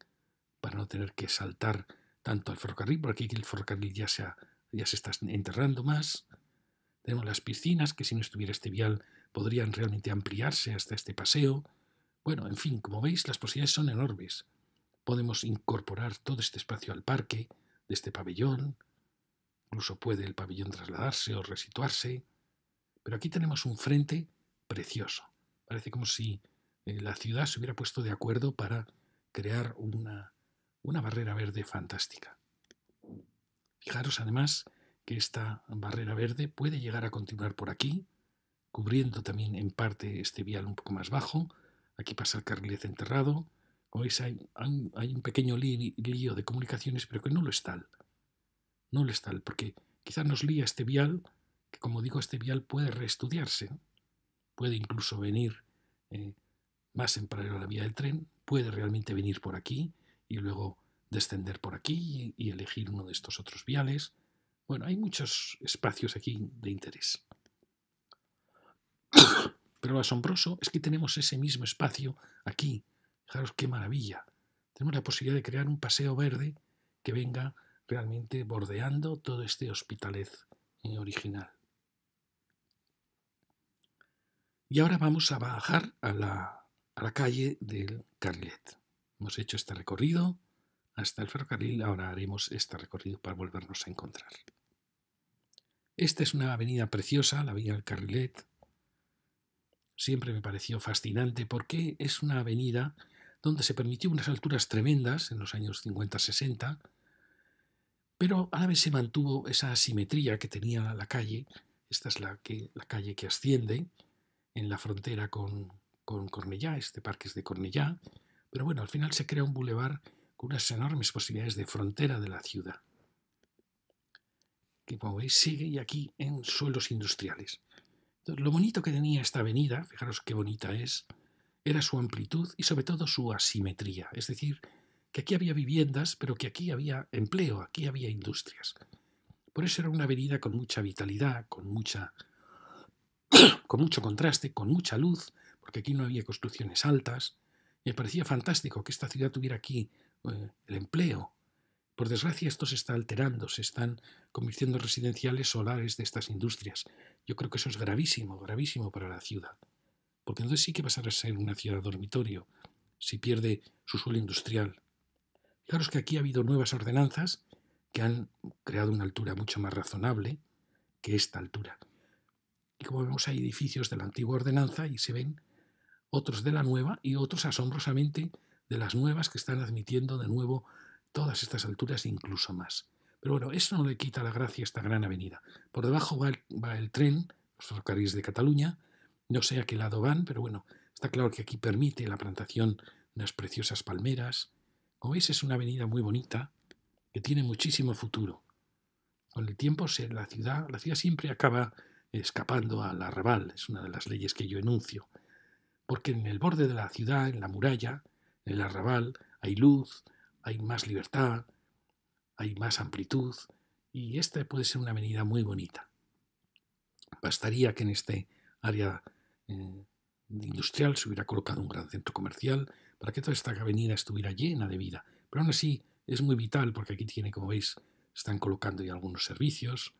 S1: para no tener que saltar tanto al ferrocarril, porque aquí el ferrocarril ya se está enterrando más. Tenemos las piscinas, que si no estuviera este vial podrían realmente ampliarse hasta este paseo. Bueno, en fin, como veis, las posibilidades son enormes. Podemos incorporar todo este espacio al parque de este pabellón. Incluso puede el pabellón trasladarse o resituarse. Pero aquí tenemos un frente precioso. Parece como si la ciudad se hubiera puesto de acuerdo para crear una barrera verde fantástica. Fijaros además que esta barrera verde puede llegar a continuar por aquí, cubriendo también en parte este vial un poco más bajo, Aquí pasa el carrilet enterrado. Como veis, hay un pequeño lío de comunicaciones, pero que no lo es tal. No lo es tal, porque quizás nos lía este vial, que como digo, este vial puede reestudiarse, puede incluso venir más en paralelo a la vía del tren, puede realmente venir por aquí y luego descender por aquí y elegir uno de estos otros viales. Bueno, hay muchos espacios aquí de interés. Pero lo asombroso es que tenemos ese mismo espacio aquí. Fijaros qué maravilla. Tenemos la posibilidad de crear un paseo verde que venga realmente bordeando todo este Hospitalet original. Y ahora vamos a bajar a la calle del Carrilet. Hemos hecho este recorrido hasta el ferrocarril, ahora haremos este recorrido para volvernos a encontrar. Esta es una avenida preciosa, la vía del Carrilet. Siempre me pareció fascinante porque es una avenida donde se permitió unas alturas tremendas en los años 50-60, pero a la vez se mantuvo esa asimetría que tenía la calle. Esta es la calle que asciende en la frontera con Cornellá, este parque es de Cornellá, pero bueno, al final se crea un bulevar con unas enormes posibilidades de frontera de la ciudad, que como veis sigue aquí en suelos industriales. Entonces, lo bonito que tenía esta avenida, fijaros qué bonita es, era su amplitud y sobre todo su asimetría, es decir, que aquí había viviendas, pero que aquí había empleo, aquí había industrias. Por eso era una avenida con mucha vitalidad, con mucho contraste, con mucha luz, porque aquí no había construcciones altas. Me parecía fantástico que esta ciudad tuviera aquí el empleo. Por desgracia esto se está alterando, se están convirtiendo en residenciales solares de estas industrias. Yo creo que eso es gravísimo, gravísimo para la ciudad. Porque entonces sí que pasará a ser una ciudad dormitorio, si pierde su suelo industrial. Fijaros que aquí ha habido nuevas ordenanzas que han creado una altura mucho más razonable que esta altura. Y como vemos hay edificios de la antigua ordenanza y se ven otros de la nueva y otros asombrosamente de las nuevas que están admitiendo de nuevo todas estas alturas e incluso más. Pero bueno, eso no le quita la gracia a esta gran avenida. Por debajo va el tren, los ferrocarriles de Cataluña, no sé a qué lado van, pero bueno, está claro que aquí permite la plantación de unas preciosas palmeras. Como veis es una avenida muy bonita que tiene muchísimo futuro. Con el tiempo la ciudad siempre acaba escapando al arrabal, es una de las leyes que yo enuncio, porque en el borde de la ciudad, en la muralla, en el arrabal, hay luz, hay más libertad, hay más amplitud, y esta puede ser una avenida muy bonita. Bastaría que en este área industrial se hubiera colocado un gran centro comercial para que toda esta avenida estuviera llena de vida. Pero aún así es muy vital porque aquí tiene, como veis, están colocando ya algunos servicios.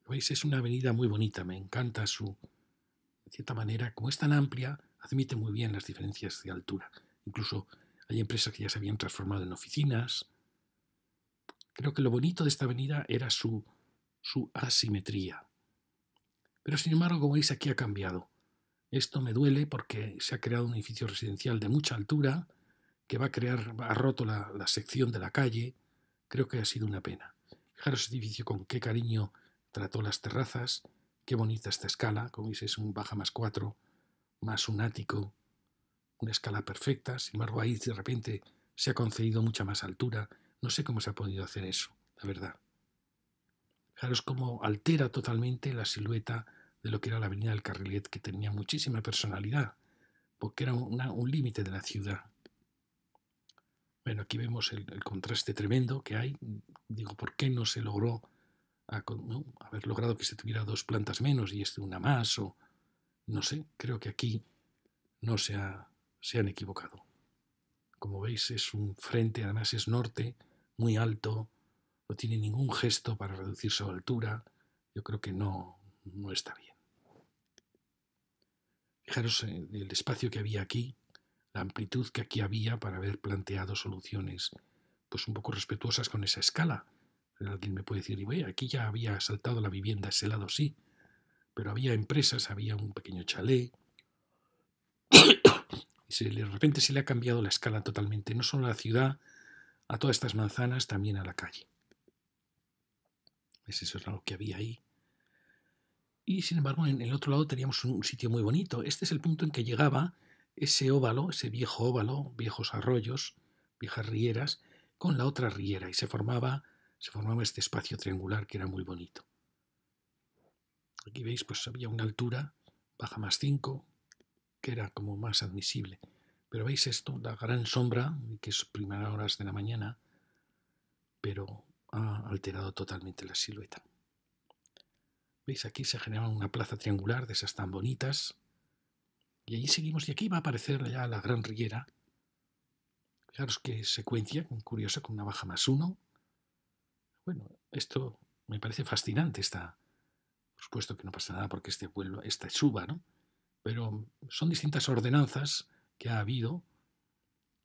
S1: ¿Veis? Es una avenida muy bonita, me encanta de cierta manera, como es tan amplia, admite muy bien las diferencias de altura. Incluso hay empresas que ya se habían transformado en oficinas. Creo que lo bonito de esta avenida era su asimetría. Pero sin embargo, como veis, aquí ha cambiado. Esto me duele porque se ha creado un edificio residencial de mucha altura que ha roto la sección de la calle. Creo que ha sido una pena. Fijaros este edificio con qué cariño trató las terrazas, qué bonita esta escala, como veis es un baja más 4, más un ático, una escala perfecta. Sin embargo, ahí de repente se ha concedido mucha más altura. No sé cómo se ha podido hacer eso, la verdad. Fijaros cómo altera totalmente la silueta de lo que era la avenida del Carrilet, que tenía muchísima personalidad, porque era un límite de la ciudad. Bueno, aquí vemos el contraste tremendo que hay. Digo, ¿por qué no se logró haber logrado que se tuviera 2 plantas menos y una más? O no sé, creo que aquí no se han equivocado. Como veis es un frente, además es norte, muy alto, no tiene ningún gesto para reducir su altura. Yo creo que no está bien. Fijaros el espacio que había aquí, la amplitud que aquí había para haber planteado soluciones pues un poco respetuosas con esa escala. Alguien me puede decir, y bueno, aquí ya había saltado la vivienda a ese lado, sí, pero había empresas, había un pequeño chalet, y de repente se le ha cambiado la escala totalmente, no solo a la ciudad, a todas estas manzanas, también a la calle. Eso es lo que había ahí. Y sin embargo, en el otro lado teníamos un sitio muy bonito. Este es el punto en que llegaba ese óvalo, ese viejo óvalo, viejos arroyos, viejas rieras, con la otra riera y se formaba este espacio triangular que era muy bonito. Aquí veis, pues había una altura, baja más 5, que era como más admisible. Pero veis esto, la gran sombra, que es primeras horas de la mañana, pero ha alterado totalmente la silueta. ¿Veis? Aquí se genera una plaza triangular de esas tan bonitas. Y allí seguimos, y aquí va a aparecer ya la gran riera. Fijaros qué secuencia curiosa, con una baja más 1. Bueno, esto me parece fascinante. Por supuesto que no pasa nada porque este suba, ¿no? Pero son distintas ordenanzas que ha habido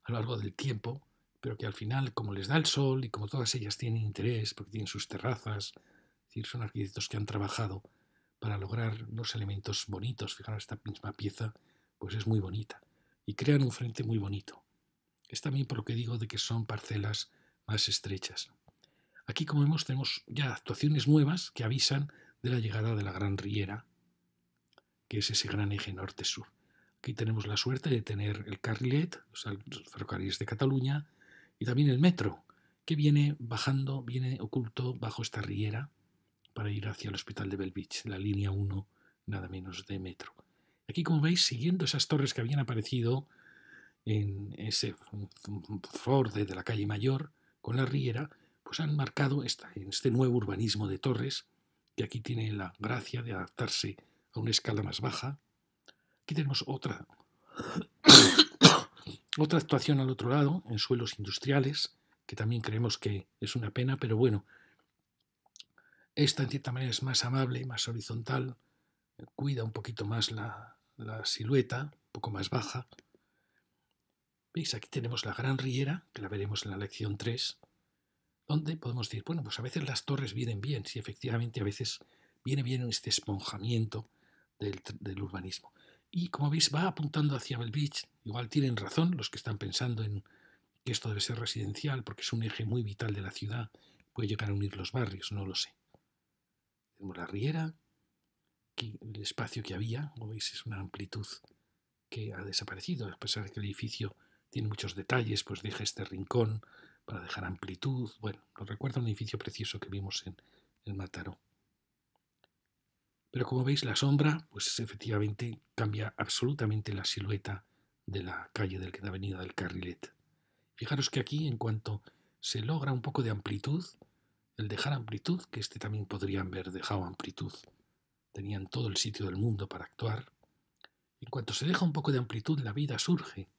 S1: a lo largo del tiempo, pero que al final, como les da el sol y como todas ellas tienen interés, porque tienen sus terrazas, es decir, son arquitectos que han trabajado para lograr unos elementos bonitos. Fijaros, esta misma pieza pues es muy bonita y crean un frente muy bonito. Es también por lo que digo de que son parcelas más estrechas. Aquí, como vemos, tenemos ya actuaciones nuevas que avisan de la llegada de la Gran Riera, que es ese gran eje norte-sur. Aquí tenemos la suerte de tener el Carrilet, o sea, los ferrocarriles de Cataluña, y también el metro, que viene bajando, viene oculto bajo esta riera para ir hacia el Hospital de Bellvitge, la línea 1, nada menos, de metro. Aquí, como veis, siguiendo esas torres que habían aparecido en ese borde de la calle Mayor con la riera, pues han marcado este nuevo urbanismo de torres, que aquí tiene la gracia de adaptarse a una escala más baja. Aquí tenemos otra actuación al otro lado, en suelos industriales, que también creemos que es una pena, pero bueno, esta en cierta manera es más amable, más horizontal, cuida un poquito más la silueta, un poco más baja. ¿Veis? Aquí tenemos la Gran Riera, que la veremos en la lección 3, donde podemos decir, bueno, pues a veces las torres vienen bien, sí, efectivamente a veces viene bien este esponjamiento del urbanismo. Y como veis va apuntando hacia Bellvitge, igual tienen razón los que están pensando en que esto debe ser residencial porque es un eje muy vital de la ciudad, puede llegar a unir los barrios, no lo sé. Tenemos la riera, aquí el espacio que había, como veis es una amplitud que ha desaparecido, a pesar de que el edificio tiene muchos detalles, pues deja este rincón para dejar amplitud. Bueno, nos recuerda un edificio precioso que vimos en el Mataró. Pero como veis, la sombra, pues efectivamente cambia absolutamente la silueta de la calle de la avenida del Carrilet. Fijaros que aquí, en cuanto se logra un poco de amplitud, el dejar amplitud, que también podrían haber dejado amplitud, tenían todo el sitio del mundo para actuar. En cuanto se deja un poco de amplitud, la vida surge.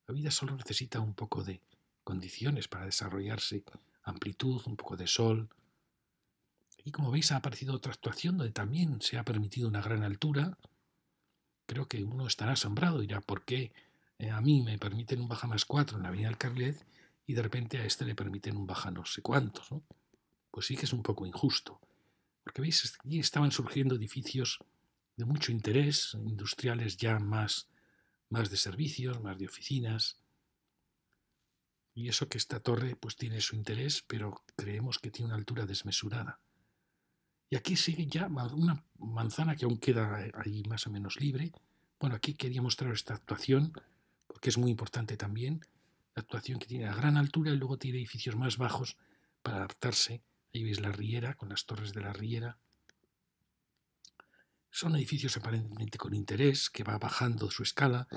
S1: La vida solo necesita un poco de condiciones para desarrollarse, amplitud, un poco de sol. Y como veis ha aparecido otra actuación donde también se ha permitido una gran altura. Creo que uno estará asombrado y dirá, ¿por qué a mí me permiten un baja más 4 en la avenida del Carlet y de repente a este le permiten un baja no sé cuántos, ¿no? Pues sí que es un poco injusto. Porque veis, aquí estaban surgiendo edificios de mucho interés, industriales ya más de servicios, más de oficinas. Y eso que esta torre pues tiene su interés, pero creemos que tiene una altura desmesurada. Y aquí sigue ya una manzana que aún queda ahí más o menos libre. Bueno, aquí quería mostrar esta actuación, porque es muy importante también. La actuación que tiene a gran altura y luego tiene edificios más bajos para adaptarse. Ahí veis la riera, con las torres de la riera. Son edificios aparentemente con interés, que va bajando su escala,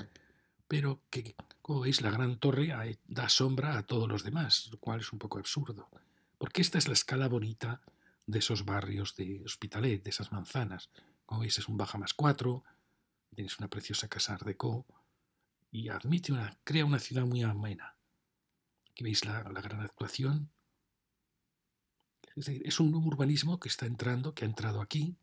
S1: pero que, como veis, la gran torre da sombra a todos los demás, lo cual es un poco absurdo. Porque esta es la escala bonita de esos barrios de Hospitalet, de esas manzanas. Como veis, es un baja más 4, tienes una preciosa casa Art Deco y crea una ciudad muy amena. Aquí veis la gran actuación. Es decir, es un nuevo urbanismo que está entrando, que ha entrado aquí.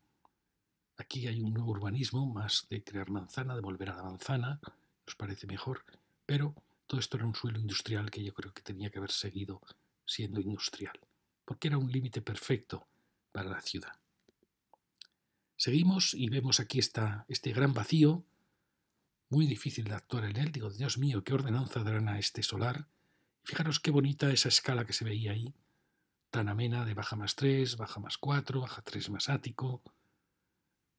S1: Aquí hay un nuevo urbanismo más de crear manzana, de volver a la manzana, nos parece mejor, pero todo esto era un suelo industrial que yo creo que tenía que haber seguido siendo industrial, porque era un límite perfecto para la ciudad. Seguimos y vemos aquí este gran vacío, muy difícil de actuar en él. Digo, Dios mío, qué ordenanza darán a este solar. Fijaros qué bonita esa escala que se veía ahí, tan amena de baja más 3, baja más 4, baja 3 más ático,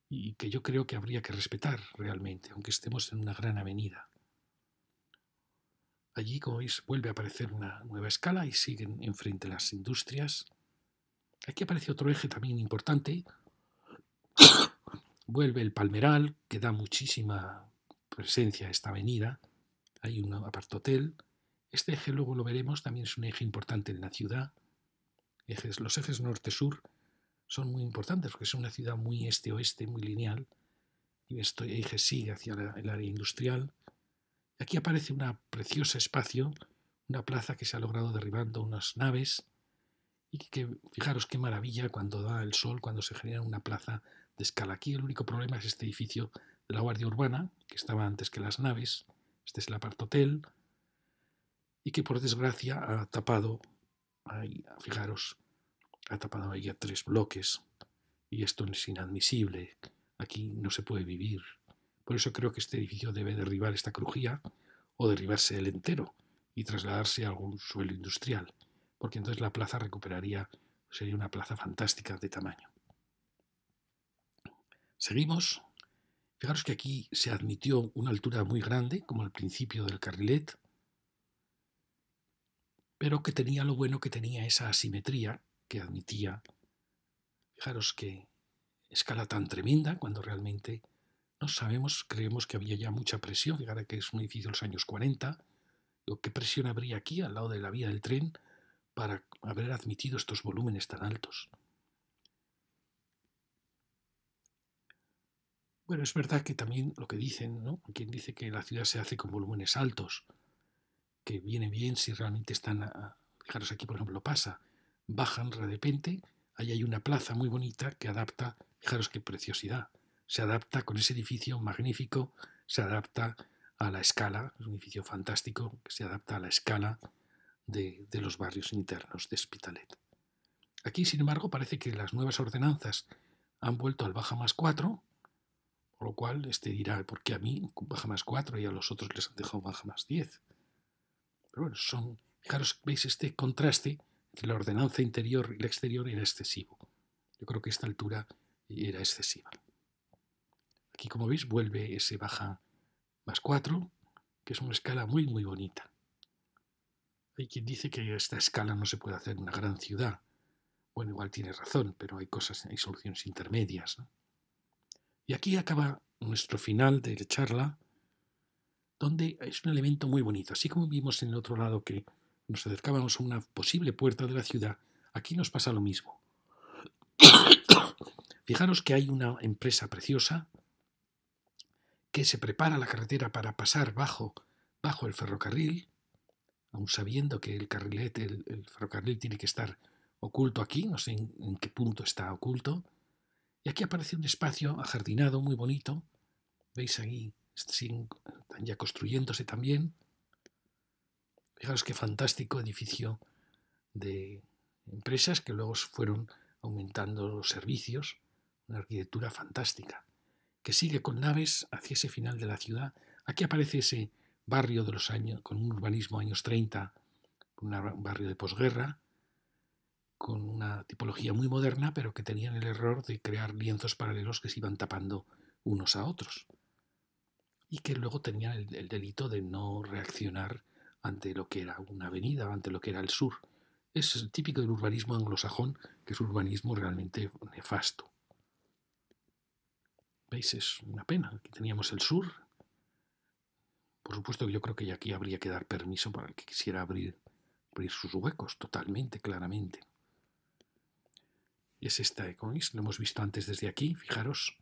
S1: y que yo creo que habría que respetar realmente, aunque estemos en una gran avenida. Allí, como veis, vuelve a aparecer una nueva escala y siguen enfrente las industrias. Aquí aparece otro eje también importante. Vuelve el Palmeral, que da muchísima presencia a esta avenida. Hay un apartotel. Este eje, luego lo veremos, también es un eje importante en la ciudad. Los ejes norte-sur son muy importantes porque es una ciudad muy este-oeste, muy lineal. Y este eje sigue hacia el área industrial. Aquí aparece un precioso espacio, una plaza que se ha logrado derribando unas naves y que fijaros qué maravilla cuando da el sol, cuando se genera una plaza de escala. Aquí el único problema es este edificio de la Guardia Urbana, que estaba antes que las naves. Este es el apartotel y que por desgracia ha tapado, ahí, fijaros, ha tapado ahí a 3 bloques y esto es inadmisible. Aquí no se puede vivir. Por eso creo que este edificio debe derribar esta crujía o derribarse el entero y trasladarse a algún suelo industrial, porque entonces la plaza recuperaría, sería una plaza fantástica de tamaño. Seguimos. Fijaros que aquí se admitió una altura muy grande, como al principio del carrilet, pero que tenía lo bueno que tenía esa asimetría que admitía. Fijaros qué escala tan tremenda cuando realmente no sabemos, creemos que había ya mucha presión. Fijaros que es un edificio de los años 40. ¿Qué presión habría aquí al lado de la vía del tren para haber admitido estos volúmenes tan altos? Bueno, es verdad que también lo que dicen, ¿no? Quien dice que la ciudad se hace con volúmenes altos, que viene bien si realmente están, fijaros aquí por ejemplo pasa, bajan de repente, ahí hay una plaza muy bonita que adapta, fijaros qué preciosidad, se adapta con ese edificio magnífico, se adapta a la escala, es un edificio fantástico que se adapta a la escala de los barrios internos de Hospitalet. Aquí, sin embargo, parece que las nuevas ordenanzas han vuelto al baja más 4, por lo cual este dirá, ¿por qué a mí baja más 4 y a los otros les han dejado baja más 10? Pero bueno, fijaros, veis este contraste entre la ordenanza interior y la exterior era excesivo. Yo creo que esta altura era excesiva. Aquí, como veis, vuelve ese baja más 4, que es una escala muy, muy bonita. Hay quien dice que esta escala no se puede hacer en una gran ciudad. Bueno, igual tiene razón, pero hay soluciones intermedias, ¿no? Y aquí acaba nuestro final de la charla, donde es un elemento muy bonito. Así como vimos en el otro lado que nos acercábamos a una posible puerta de la ciudad, aquí nos pasa lo mismo. Fijaros que hay una empresa preciosa que se prepara la carretera para pasar bajo el ferrocarril, aun sabiendo que el ferrocarril tiene que estar oculto aquí, no sé en qué punto está oculto. Y aquí aparece un espacio ajardinado muy bonito. ¿Veis ahí? Están ya construyéndose también. Fijaros qué fantástico edificio de empresas que luego fueron aumentando los servicios. Una arquitectura fantástica que sigue con naves hacia ese final de la ciudad. Aquí aparece ese barrio de los años, con un urbanismo años 30, un barrio de posguerra, con una tipología muy moderna, pero que tenían el error de crear lienzos paralelos que se iban tapando unos a otros. Y que luego tenían el delito de no reaccionar ante lo que era una avenida, ante lo que era el sur. Es el típico del urbanismo anglosajón, que es un urbanismo realmente nefasto. ¿Veis? Es una pena. Aquí teníamos el sur. Por supuesto que yo creo que aquí habría que dar permiso para el que quisiera abrir sus huecos totalmente, claramente. Y es esta, como veis, lo hemos visto antes desde aquí, fijaros.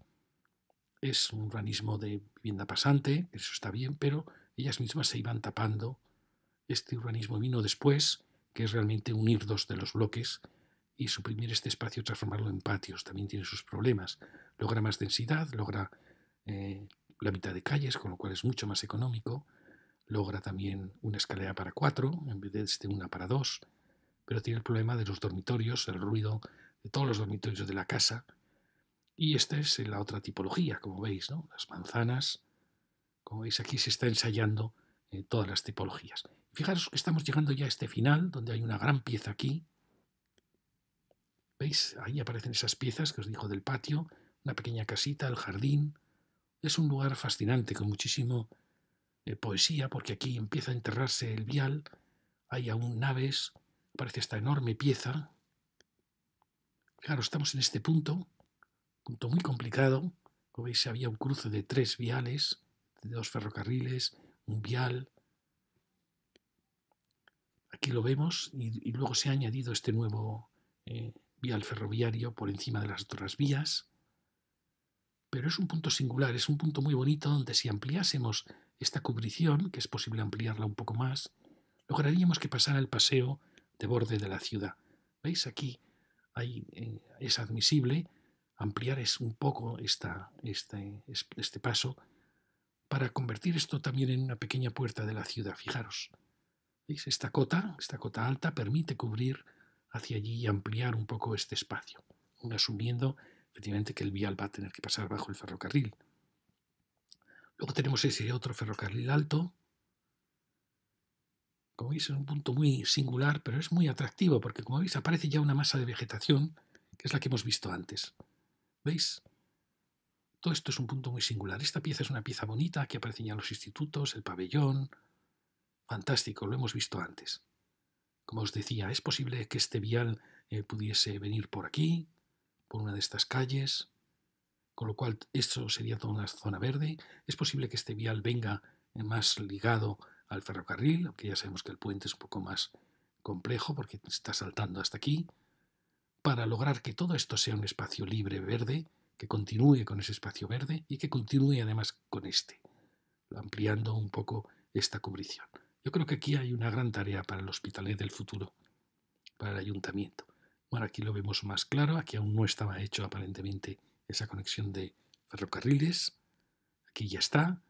S1: Es un urbanismo de vivienda pasante, eso está bien, pero ellas mismas se iban tapando. Este urbanismo vino después, que es realmente unir dos de los bloques y suprimir este espacio, transformarlo en patios. También tiene sus problemas. Logra más densidad, logra la mitad de calles, con lo cual es mucho más económico. Logra también una escalera para 4 en vez de una para 2, pero tiene el problema de los dormitorios, el ruido de todos los dormitorios de la casa. Y esta es la otra tipología, como veis, ¿no? Las manzanas. Como veis, aquí se está ensayando todas las tipologías. Fijaros que estamos llegando ya a este final, donde hay una gran pieza aquí. ¿Veis? Ahí aparecen esas piezas que os digo del patio, una pequeña casita, el jardín. Es un lugar fascinante, con muchísimo poesía, porque aquí empieza a enterrarse el vial, hay aún naves, aparece esta enorme pieza. Claro, estamos en este punto muy complicado. Como veis, había un cruce de 3 viales, de 2 ferrocarriles, un vial. Aquí lo vemos y luego se ha añadido este nuevo vial ferroviario por encima de las otras vías. Pero es un punto singular, es un punto muy bonito donde si ampliásemos esta cubrición, que es posible ampliarla un poco más, lograríamos que pasara el paseo de borde de la ciudad. ¿Veis? Aquí es admisible ampliar un poco este paso para convertir esto también en una pequeña puerta de la ciudad. Fijaros, ¿veis? Esta cota alta permite cubrir hacia allí y ampliar un poco este espacio, asumiendo efectivamente que el vial va a tener que pasar bajo el ferrocarril. Luego tenemos ese otro ferrocarril alto. Como veis, es un punto muy singular, pero es muy atractivo porque, como veis, aparece ya una masa de vegetación, que es la que hemos visto antes. ¿Veis? Todo esto es un punto muy singular. Esta pieza es una pieza bonita, aquí aparecen ya los institutos, el pabellón. Fantástico, lo hemos visto antes. Como os decía, es posible que este vial pudiese venir por aquí, por una de estas calles, con lo cual esto sería toda una zona verde. Es posible que este vial venga más ligado al ferrocarril, aunque ya sabemos que el puente es un poco más complejo porque está saltando hasta aquí, para lograr que todo esto sea un espacio libre verde, que continúe con ese espacio verde y que continúe además con este, ampliando un poco esta cubrición. Yo creo que aquí hay una gran tarea para el Hospitalet del futuro, para el ayuntamiento. Bueno, aquí lo vemos más claro, aquí aún no estaba hecho aparentemente esa conexión de ferrocarriles, aquí ya está,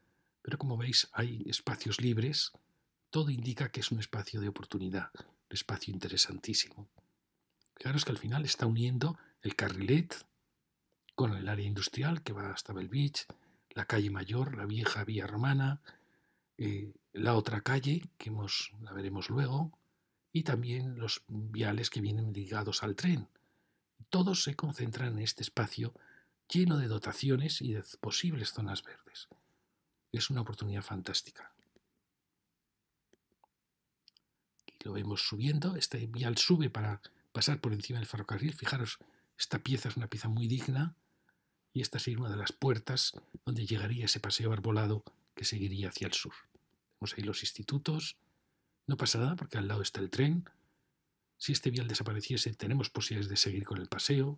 S1: pero como veis hay espacios libres, todo indica que es un espacio de oportunidad, un espacio interesantísimo. Claro, es que al final está uniendo el carrilet con el área industrial que va hasta Belvich, la calle Mayor, la vieja vía romana, la otra calle, que la veremos luego, y también los viales que vienen ligados al tren. Todos se concentran en este espacio lleno de dotaciones y de posibles zonas verdes. Es una oportunidad fantástica. Aquí lo vemos subiendo, este vial sube para pasar por encima del ferrocarril. Fijaros, esta pieza es una pieza muy digna y esta sería una de las puertas donde llegaría ese paseo arbolado que seguiría hacia el sur. Vemos ahí los institutos. No pasa nada porque al lado está el tren. Si este vial desapareciese, tenemos posibilidades de seguir con el paseo.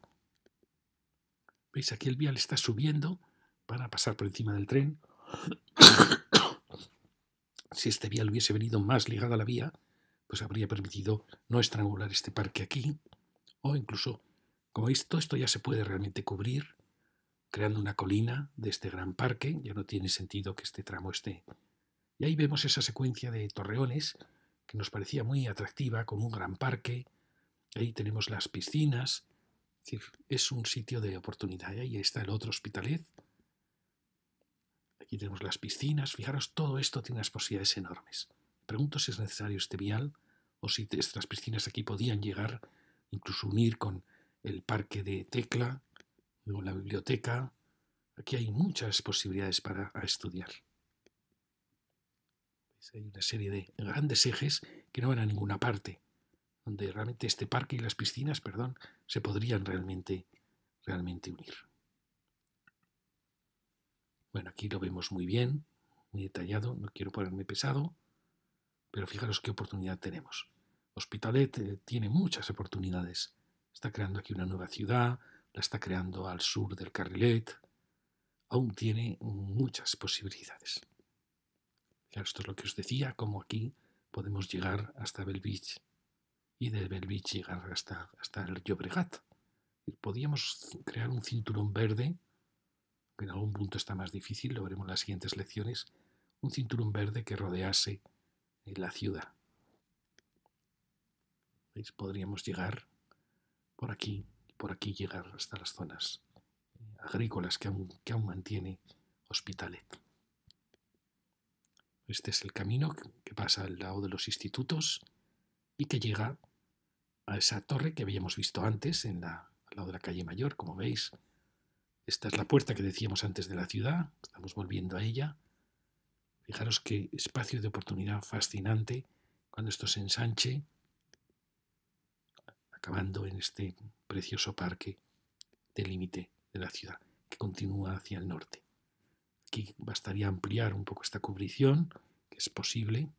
S1: ¿Veis? Aquí el vial está subiendo para pasar por encima del tren. Si este vial hubiese venido más ligado a la vía, pues habría permitido no estrangular este parque aquí, o incluso, como veis, todo esto ya se puede realmente cubrir, creando una colina de este gran parque. Ya no tiene sentido que este tramo esté. Y ahí vemos esa secuencia de torreones que nos parecía muy atractiva, con un gran parque. Ahí tenemos las piscinas. Es decir, es un sitio de oportunidad. Y ahí está el otro Hospitalet. Aquí tenemos las piscinas. Fijaros, todo esto tiene unas posibilidades enormes. Pregunto si es necesario este vial o si estas piscinas aquí podían llegar, incluso unir con el parque de Tecla, luego la biblioteca. Aquí hay muchas posibilidades para estudiar. Hay una serie de grandes ejes que no van a ninguna parte, donde realmente este parque y las piscinas, se podrían realmente unir. Bueno, aquí lo vemos muy bien, muy detallado, no quiero ponerme pesado, pero fijaros qué oportunidad tenemos. Hospitalet tiene muchas oportunidades. Está creando aquí una nueva ciudad, la está creando al sur del Carrilet, aún tiene muchas posibilidades. Claro, esto es lo que os decía, como aquí podemos llegar hasta Belvich y de Belvich llegar hasta el Llobregat. Podríamos crear un cinturón verde, que en algún punto está más difícil, lo veremos en las siguientes lecciones, un cinturón verde que rodease la ciudad. ¿Veis? Podríamos llegar por aquí llegar hasta las zonas agrícolas que aún mantiene Hospitalet. Este es el camino que pasa al lado de los institutos y que llega a esa torre que habíamos visto antes al lado de la calle Mayor. Como veis, esta es la puerta que decíamos antes de la ciudad, estamos volviendo a ella. Fijaros qué espacio de oportunidad fascinante cuando esto se ensanche, acabando en este precioso parque del límite de la ciudad que continúa hacia el norte. Aquí bastaría ampliar un poco esta cubrición, que es posible,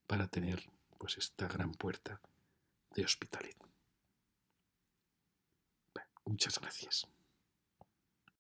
S1: para tener pues esta gran puerta de Hospitalet. Muchas gracias.